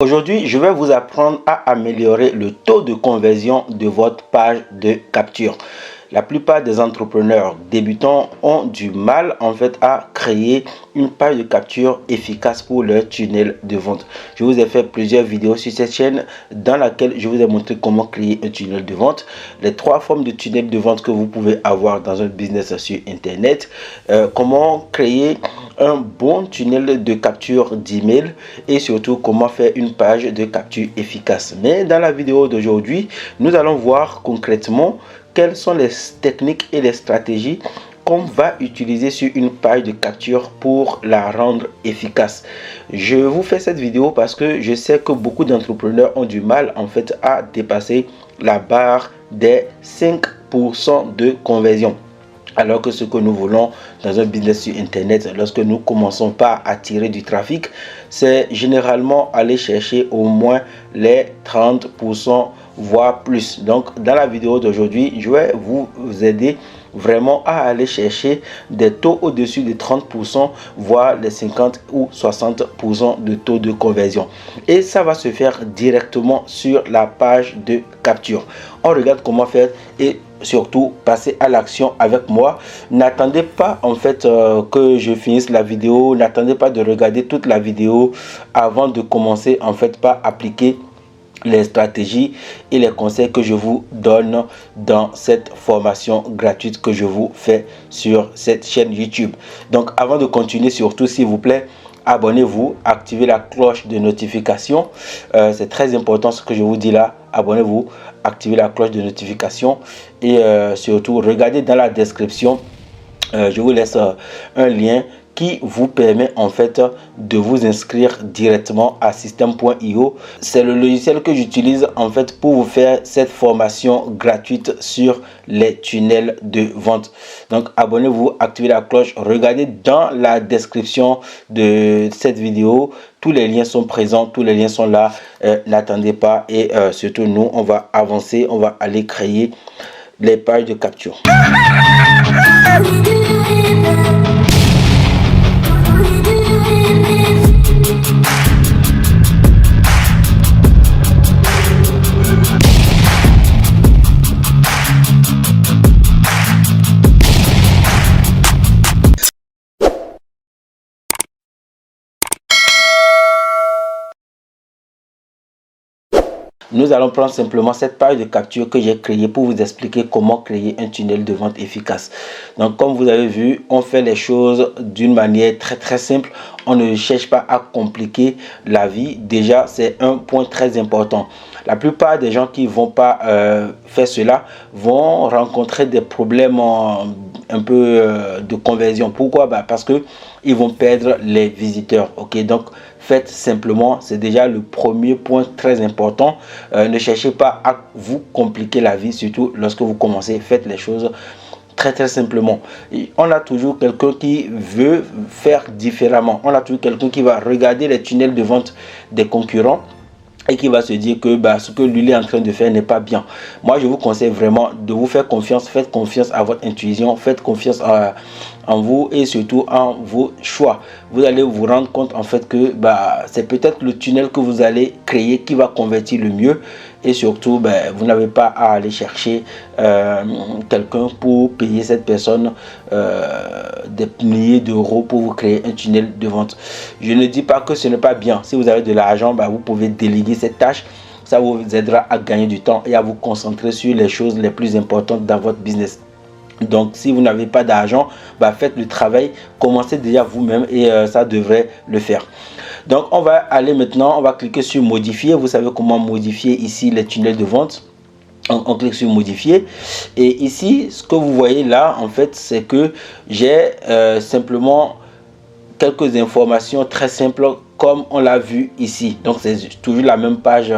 Aujourd'hui, je vais vous apprendre à améliorer le taux de conversion de votre page de capture. La plupart des entrepreneurs débutants ont du mal à créer une page de capture efficace pour leur tunnel de vente. Je vous ai fait plusieurs vidéos sur cette chaîne dans laquelle je vous ai montré comment créer un tunnel de vente, les 3 formes de tunnel de vente que vous pouvez avoir dans un business sur internet, comment créer un bon tunnel de capture d'email et surtout comment faire une page de capture efficace. Mais dans la vidéo d'aujourd'hui, nous allons voir concrètement quelles sont les techniques et les stratégies qu'on va utiliser sur une page de capture pour la rendre efficace. Je vous fais cette vidéo parce que je sais que beaucoup d'entrepreneurs ont du mal à dépasser la barre des 5% de conversion. Alors que ce que nous voulons dans un business sur internet, lorsque nous commençons par attirer du trafic, c'est généralement aller chercher au moins les 30%, voire plus. Donc dans la vidéo d'aujourd'hui, je vais vous aider vraiment à aller chercher des taux au-dessus de 30%, voire les 50 ou 60% de taux de conversion. Et ça va se faire directement sur la page de capture. On regarde comment faire et surtout passer à l'action avec moi. N'attendez pas que je finisse la vidéo, n'attendez pas de regarder toute la vidéo avant de commencer par appliquer les stratégies et les conseils que je vous donne dans cette formation gratuite que je vous fais sur cette chaîne YouTube. Donc avant de continuer, surtout s'il vous plaît, abonnez-vous, activez la cloche de notification. C'est très important ce que je vous dis là. Abonnez-vous, activez la cloche de notification et surtout regardez dans la description. Je vous laisse un lien qui vous permet de vous inscrire directement à System.io. C'est le logiciel que j'utilise pour vous faire cette formation gratuite sur les tunnels de vente. Donc abonnez-vous, activez la cloche, regardez dans la description de cette vidéo. Tous les liens sont présents, tous les liens sont là. N'attendez pas et surtout nous, on va avancer, on va aller créer les pages de capture. Nous allons prendre simplement cette page de capture que j'ai créée pour vous expliquer comment créer un tunnel de vente efficace. Donc comme vous avez vu, on fait les choses d'une manière très simple. On ne cherche pas à compliquer la vie. Déjà, c'est un point très important. La plupart des gens qui ne vont pas faire cela vont rencontrer des problèmes de conversion. Pourquoi? Parce que ils vont perdre les visiteurs. Ok, donc faites simplement, c'est déjà le premier point très important. Ne cherchez pas à vous compliquer la vie, surtout lorsque vous commencez. Faites les choses très simplement. Et on a toujours quelqu'un qui veut faire différemment. On a toujours quelqu'un qui va regarder les tunnels de vente des concurrents et qui va se dire que ce que lui est en train de faire n'est pas bien. Moi, je vous conseille vraiment de vous faire confiance. Faites confiance à votre intuition. Faites confiance en vous et surtout en vos choix. Vous allez vous rendre compte que c'est peut-être le tunnel que vous allez créer qui va convertir le mieux. Et surtout, vous n'avez pas à aller chercher quelqu'un pour payer cette personne des milliers d'euros pour vous créer un tunnel de vente. Je ne dis pas que ce n'est pas bien. Si vous avez de l'argent, vous pouvez déléguer cette tâche. Ça vous aidera à gagner du temps et à vous concentrer sur les choses les plus importantes dans votre business. Donc si vous n'avez pas d'argent, faites le travail, commencez déjà vous-même et ça devrait le faire. Donc on va aller maintenant, on va cliquer sur modifier. Vous savez comment modifier ici les tunnels de vente. On clique sur modifier et ici ce que vous voyez là c'est que j'ai simplement quelques informations très simples comme on l'a vu ici. Donc c'est toujours la même page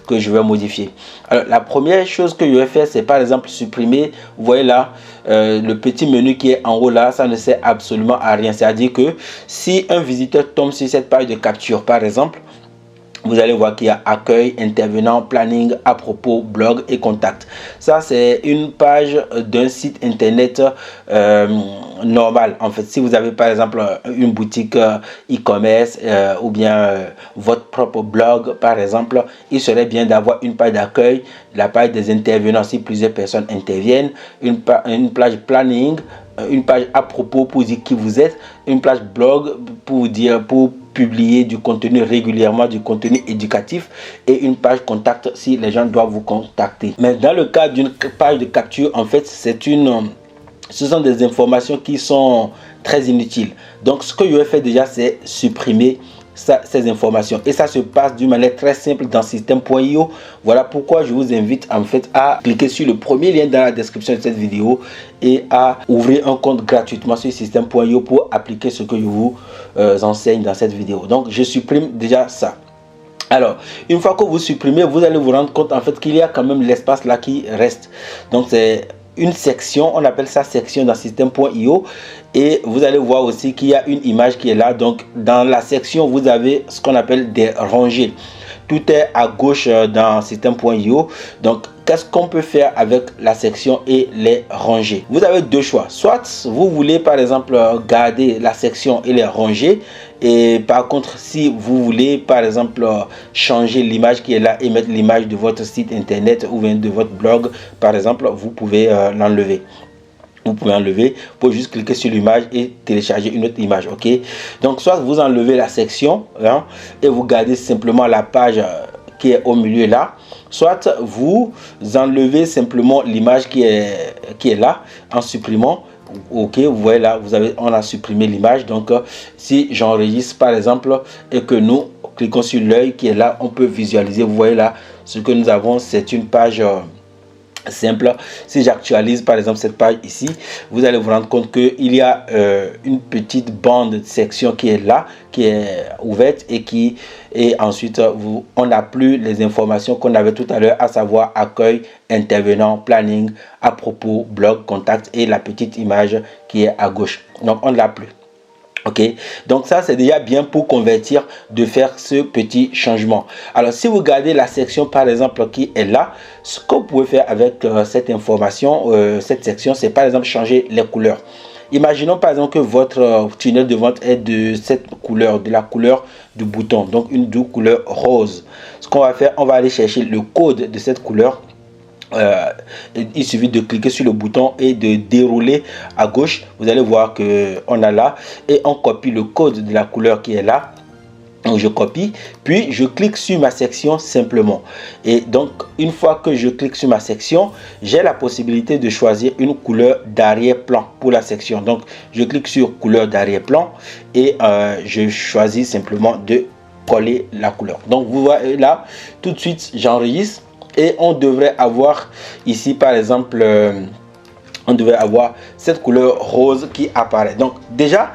que je vais modifier. Alors la première chose que je vais faire, c'est par exemple supprimer. Vous voyez là le petit menu qui est en haut là, ça ne sert absolument à rien. C'est à dire que si un visiteur tombe sur cette page de capture par exemple, vous allez voir qu'il y a accueil, intervenant, planning, à propos, blog et contact. Ça, c'est une page d'un site internet normal. En fait, si vous avez par exemple une boutique e-commerce ou bien votre propre blog, par exemple, il serait bien d'avoir une page d'accueil, la page des intervenants si plusieurs personnes interviennent, une page planning, une page à propos pour dire qui vous êtes, une page blog pour publier du contenu régulièrement, du contenu éducatif, et une page contact si les gens doivent vous contacter. Mais dans le cas d'une page de capture, en fait, ce sont des informations qui sont très inutiles. Donc ce que je vais faire déjà, c'est supprimer ces informations, et ça se passe d'une manière très simple dans système.io. Voilà pourquoi je vous invite en fait à cliquer sur le premier lien dans la description de cette vidéo et à ouvrir un compte gratuitement sur système.io pour appliquer ce que je vous enseigne dans cette vidéo. Donc je supprime déjà ça. Alors, une fois que vous supprimez, vous allez vous rendre compte en fait qu'il y a quand même l'espace là qui reste. Donc c'est une section, on appelle ça section dans système.io, et vous allez voir aussi qu'il y a une image qui est là. Donc dans la section, vous avez ce qu'on appelle des rangées. Tout est à gauche dans système.io. Donc qu'est-ce qu'on peut faire avec la section et les rangées? Vous avez deux choix. Soit vous voulez par exemple garder la section et les rangées, et par contre si vous voulez par exemple changer l'image qui est là et mettre l'image de votre site internet ou bien de votre blog par exemple, vous pouvez l'enlever. Vous pouvez enlever pour juste cliquer sur l'image et télécharger une autre image. Ok, donc soit vous enlevez la section et vous gardez simplement la page qui est au milieu là, soit vous enlevez simplement l'image qui est là en supprimant. Ok, vous voyez là, on a supprimé l'image. Donc si j'enregistre par exemple et que nous cliquons sur l'œil qui est là, on peut visualiser. Vous voyez là, ce que nous avons, c'est une page simple. Si j'actualise par exemple cette page ici, vous allez vous rendre compte qu'il y a une petite bande de section qui est là, qui est ouverte, et ensuite on n'a plus les informations qu'on avait tout à l'heure, à savoir accueil, intervenant, planning, à propos, blog, contact et la petite image qui est à gauche. Donc on ne l'a plus. Ok, donc ça c'est déjà bien pour convertir, de faire ce petit changement. Alors si vous regardez la section par exemple qui est là, ce que vous pouvez faire avec cette information, cette section, c'est par exemple changer les couleurs. Imaginons par exemple que votre tunnel de vente est de cette couleur, de la couleur du bouton, donc une douce couleur rose. Ce qu'on va faire, on va aller chercher le code de cette couleur. Il suffit de cliquer sur le bouton et de dérouler à gauche. Vous allez voir que on a là, et on copie le code de la couleur qui est là. Donc je copie, puis je clique sur ma section simplement. Et donc une fois que je clique sur ma section, j'ai la possibilité de choisir une couleur d'arrière-plan pour la section. Donc je clique sur couleur d'arrière-plan et je choisis simplement de coller la couleur. Donc vous voyez là, tout de suite j'enregistre. Et on devrait avoir ici par exemple on devrait avoir cette couleur rose qui apparaît. Donc déjà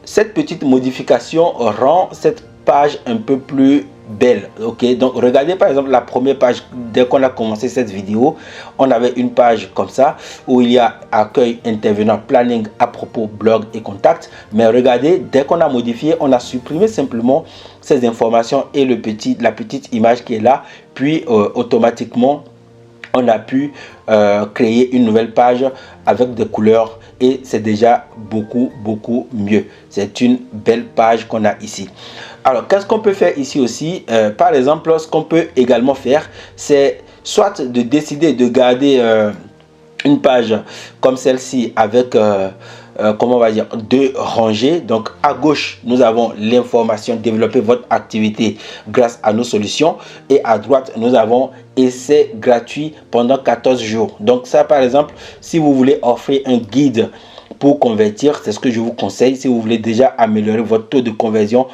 cette petite modification rend cette page un peu plus belle. Ok, donc regardez par exemple la première page. Dès qu'on a commencé cette vidéo, on avait une page comme ça où il y a accueil, intervenant, planning, à propos, blog et contact. Mais regardez, dès qu'on a modifié, on a supprimé simplement ces informations et la petite image qui est là, puis automatiquement on a pu créer une nouvelle page avec des couleurs, et c'est déjà beaucoup mieux. C'est une belle page qu'on a ici. Alors qu'est-ce qu'on peut faire ici aussi? Par exemple, ce qu'on peut également faire, c'est soit de décider de garder une page comme celle-ci avec comment on va dire, deux rangées. Donc à gauche nous avons l'information développer votre activité grâce à nos solutions, et à droite nous avons essai gratuit pendant 14 jours. Donc ça par exemple, si vous voulez offrir un guide pour convertir, c'est ce que je vous conseille. Si vous voulez déjà améliorer votre taux de conversion,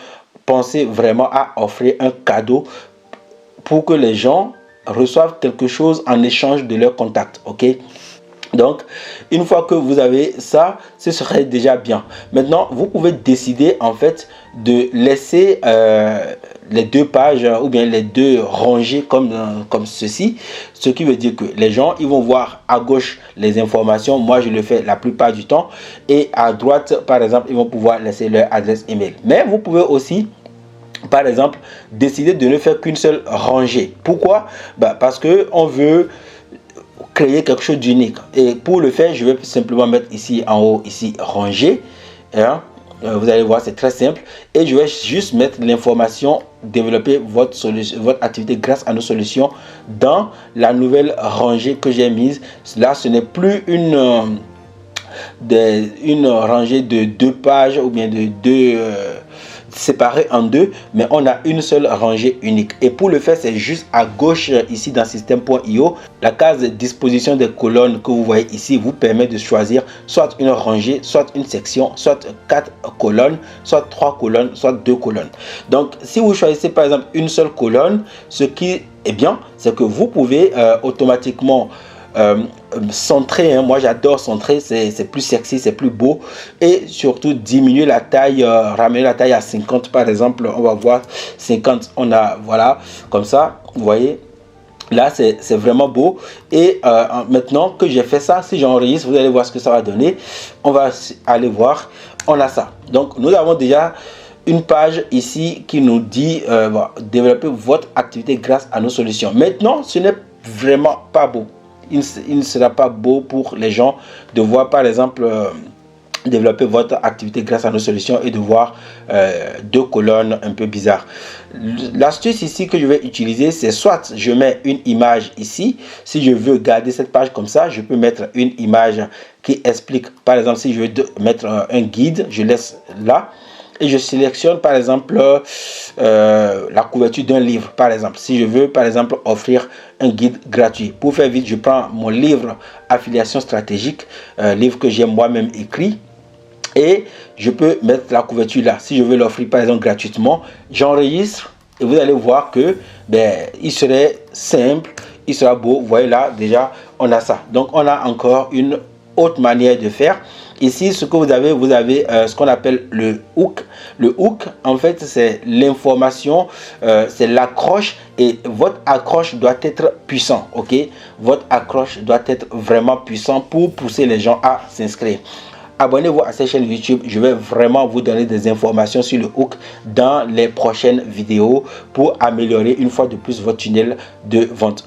pensez vraiment à offrir un cadeau pour que les gens reçoivent quelque chose en échange de leur contact. Ok, donc une fois que vous avez ça, ce serait déjà bien. Maintenant vous pouvez décider en fait de laisser les deux pages ou bien les deux rangées comme ceci, ce qui veut dire que les gens ils vont voir à gauche les informations. Moi je le fais la plupart du temps, et à droite par exemple ils vont pouvoir laisser leur adresse email. Mais vous pouvez aussi par exemple décider de ne faire qu'une seule rangée. Pourquoi? Parce que on veut créer quelque chose d'unique, et pour le faire je vais simplement mettre ici en haut, ici rangée, vous allez voir c'est très simple, et je vais juste mettre l'information développer votre activité grâce à nos solutions dans la nouvelle rangée que j'ai mise. Là, ce n'est plus une rangée de 2 pages ou bien de 2 séparés en 2, mais on a une seule rangée unique. Et pour le faire, c'est juste à gauche ici dans système.io, la case disposition des colonnes que vous voyez ici vous permet de choisir soit une rangée, soit une section, soit 4 colonnes, soit 3 colonnes, soit 2 colonnes. Donc si vous choisissez par exemple une seule colonne, ce qui est bien, c'est que vous pouvez automatiquement centrer, hein. Moi j'adore centrer, c'est plus sexy, c'est plus beau, et surtout diminuer la taille, ramener la taille à 50 par exemple. On va voir 50, on a, voilà, comme ça, vous voyez là, c'est vraiment beau. Et maintenant que j'ai fait ça, si j'enregistre, vous allez voir ce que ça va donner. On va aller voir, on a ça. Donc nous avons déjà une page ici qui nous dit développer votre activité grâce à nos solutions. Maintenant, ce n'est vraiment pas beau. Il ne sera pas beau pour les gens de voir par exemple développer votre activité grâce à nos solutions et de voir 2 colonnes un peu bizarres. L'astuce ici que je vais utiliser, c'est soit je mets une image ici. Si je veux garder cette page comme ça, je peux mettre une image qui explique. Par exemple, si je veux mettre un guide, je laisse là. Et je sélectionne par exemple la couverture d'un livre. Par exemple, si je veux par exemple offrir un guide gratuit. Pour faire vite, je prends mon livre Affiliation stratégique, livre que j'ai moi-même écrit. Et je peux mettre la couverture là. Si je veux l'offrir par exemple gratuitement, j'enregistre et vous allez voir que il serait simple, il sera beau. Vous voyez là, déjà on a ça. Donc on a encore une autre manière de faire. Ici, ce que vous avez ce qu'on appelle le hook. Le hook, en fait, c'est l'information, c'est l'accroche, et votre accroche doit être puissant, ok? Votre accroche doit être vraiment puissant pour pousser les gens à s'inscrire. Abonnez-vous à cette chaîne YouTube. Je vais vraiment vous donner des informations sur le hook dans les prochaines vidéos pour améliorer une fois de plus votre tunnel de vente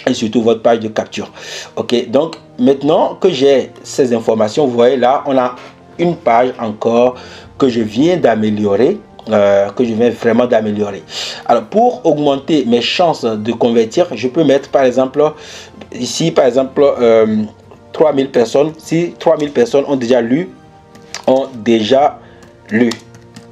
et surtout votre page de capture. Ok, donc maintenant que j'ai ces informations, vous voyez là, on a une page encore que je viens d'améliorer, vraiment d'améliorer. Alors pour augmenter mes chances de convertir, je peux mettre par exemple ici par exemple 3000 personnes. Si 3000 personnes ont déjà lu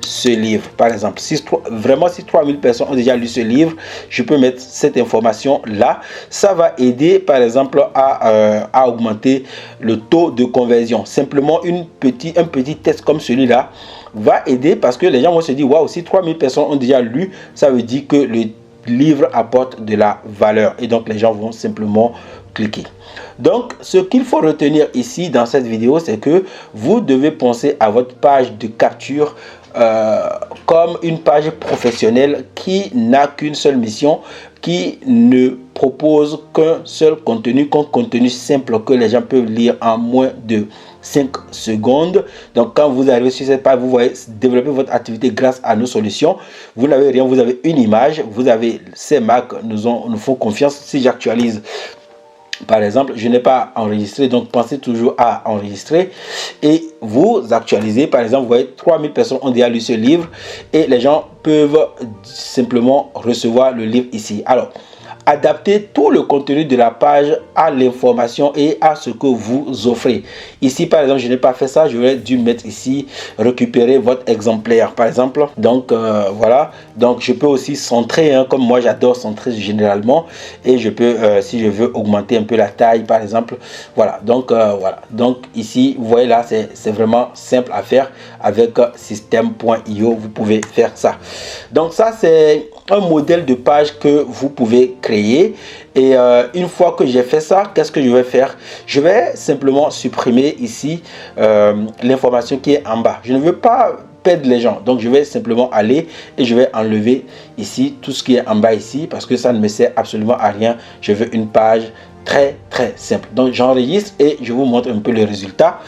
ce livre, par exemple, si 3000 personnes ont déjà lu ce livre, je peux mettre cette information là. Ça va aider par exemple à augmenter le taux de conversion. Simplement un petit test comme celui-là va aider, parce que les gens vont se dire waouh, si 3000 personnes ont déjà lu, ça veut dire que le livre apporte de la valeur, et donc les gens vont simplement cliquer. Donc ce qu'il faut retenir ici dans cette vidéo, c'est que vous devez penser à votre page de capture comme une page professionnelle qui n'a qu'une seule mission, qui ne propose qu'un seul contenu, qu'un contenu simple que les gens peuvent lire en moins de 5 secondes. Donc quand vous arrivez sur cette page, vous voyez développer votre activité grâce à nos solutions. Vous n'avez rien, vous avez une image, vous avez ces marques nous font confiance. Si j'actualise par exemple, je n'ai pas enregistré, donc pensez toujours à enregistrer et vous actualisez. Par exemple, vous voyez 3000 personnes ont déjà lu ce livre et les gens peuvent simplement recevoir le livre ici. Alors, adaptez tout le contenu de la page à l'information et à ce que vous offrez. Ici, par exemple, je n'ai pas fait ça. Je vais dû mettre ici récupérer votre exemplaire, par exemple. Donc, voilà. Donc, je peux aussi centrer, hein, comme moi, j'adore centrer généralement. Et je peux, si je veux, augmenter un peu la taille, par exemple. Voilà. Donc, voilà. Donc, ici, vous voyez là, c'est vraiment simple à faire avec système.io. Vous pouvez faire ça. Donc, ça, c'est un modèle de page que vous pouvez créer. Et une fois que j'ai fait ça, qu'est-ce que je vais faire? Je vais simplement supprimer ici l'information qui est en bas. Je ne veux pas perdre les gens, donc je vais simplement aller et je vais enlever ici tout ce qui est en bas ici, parce que ça ne me sert absolument à rien. Je veux une page très simple. Donc j'enregistre et je vous montre un peu le résultat.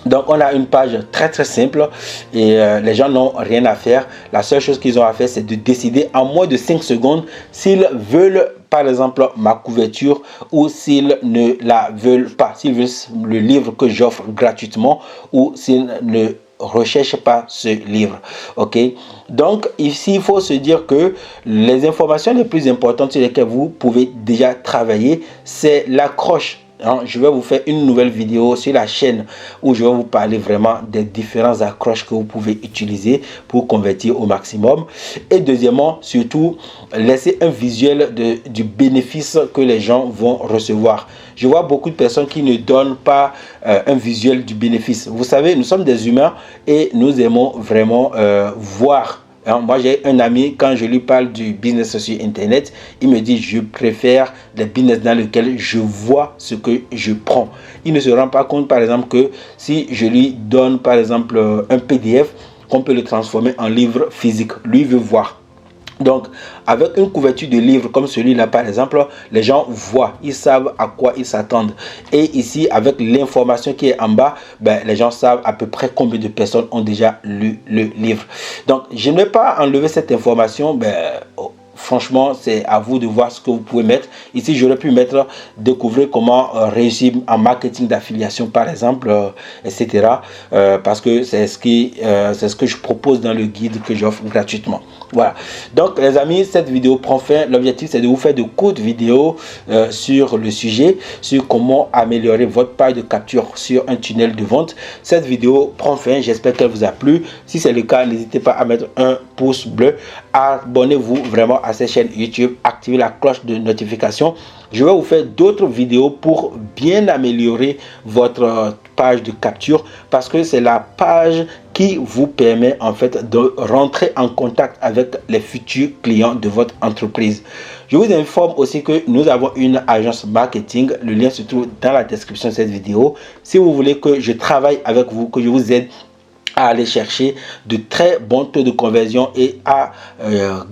Donc on a une page très simple et les gens n'ont rien à faire. La seule chose qu'ils ont à faire, c'est de décider en moins de 5 secondes s'ils veulent par exemple ma couverture ou s'ils ne la veulent pas, s'ils veulent le livre que j'offre gratuitement ou s'ils ne recherche pas ce livre. Ok, donc ici il faut se dire que les informations les plus importantes sur lesquelles vous pouvez déjà travailler, c'est l'accroche. Je vais vous faire une nouvelle vidéo sur la chaîne où je vais vous parler vraiment des différents accroches que vous pouvez utiliser pour convertir au maximum. Et deuxièmement, surtout, laisser un visuel du bénéfice que les gens vont recevoir. Je vois beaucoup de personnes qui ne donnent pas un visuel du bénéfice. Vous savez, nous sommes des humains et nous aimons vraiment voir. Moi, j'ai un ami, quand je lui parle du business sur Internet, il me dit, je préfère les business dans lesquels je vois ce que je prends. Il ne se rend pas compte, par exemple, que si je lui donne, par exemple, un PDF, qu'on peut le transformer en livre physique. Lui veut voir. Donc, avec une couverture de livre comme celui-là, par exemple, les gens voient, ils savent à quoi ils s'attendent. Et ici, avec l'information qui est en bas, les gens savent à peu près combien de personnes ont déjà lu le livre. Donc, je ne vais pas enlever cette information. Franchement, c'est à vous de voir ce que vous pouvez mettre. Ici, j'aurais pu mettre découvrir comment réussir en marketing d'affiliation, par exemple, etc. Parce que c'est ce que je propose dans le guide que j'offre gratuitement. Voilà. Donc, les amis, cette vidéo prend fin. L'objectif, c'est de vous faire de courtes vidéos sur le sujet, sur comment améliorer votre page de capture sur un tunnel de vente. Cette vidéo prend fin. J'espère qu'elle vous a plu. Si c'est le cas, n'hésitez pas à mettre un pouce bleu. Abonnez-vous vraiment à cette chaîne YouTube. Activez la cloche de notification. Je vais vous faire d'autres vidéos pour bien améliorer votre page de capture parce que c'est la page qui vous permet en fait de rentrer en contact avec les futurs clients de votre entreprise. Je vous informe aussi que nous avons une agence marketing. Le lien se trouve dans la description de cette vidéo. Si vous voulez que je travaille avec vous, que je vous aide à aller chercher de très bons taux de conversion et à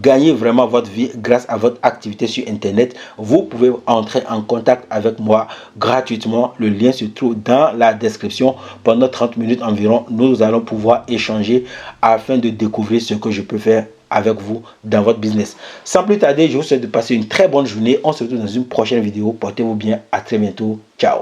gagner vraiment votre vie grâce à votre activité sur Internet, vous pouvez entrer en contact avec moi gratuitement. Le lien se trouve dans la description. Pendant 30 minutes environ, nous allons pouvoir échanger afin de découvrir ce que je peux faire avec vous dans votre business. Sans plus tarder, je vous souhaite de passer une très bonne journée. On se retrouve dans une prochaine vidéo. Portez-vous bien. À très bientôt. Ciao.